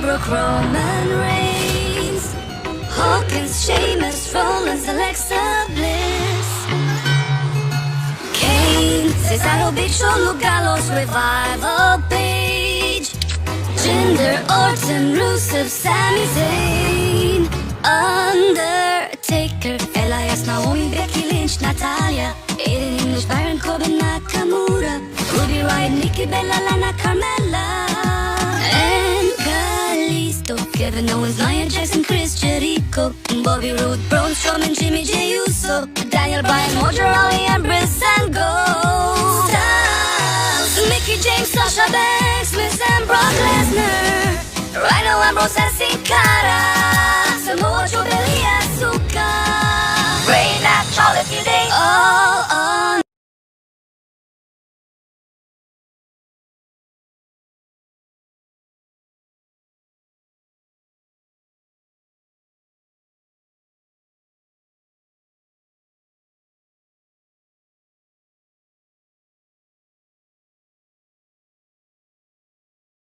Brooke, Roman Reigns, Hawkins, Sheamus, Rollins, Alexa Bliss, Kane, Cesaro, Big Show, Luke Gallows, Revival, Page, Jinder, Orton, Rusev, Sami Zayn, Undertaker, Elias, Naomi, Becky Lynch, Natalia, Aiden English, Baron Corbin, Nakamura, Ruby Riott, Nikki Bella, Lana, Carmella, and Kalisto, Kevin Owens, Nia Jackson, Chris Jericho, Bobby Roode, Braun Strowman, Jimmy J. Uso, Daniel Bryan, Mojo Rawley, and Breezango, Styles, Mickey James, Sasha Banks, Miz and Brock Lesnar, Rhino Ambrose, and Sin Cara.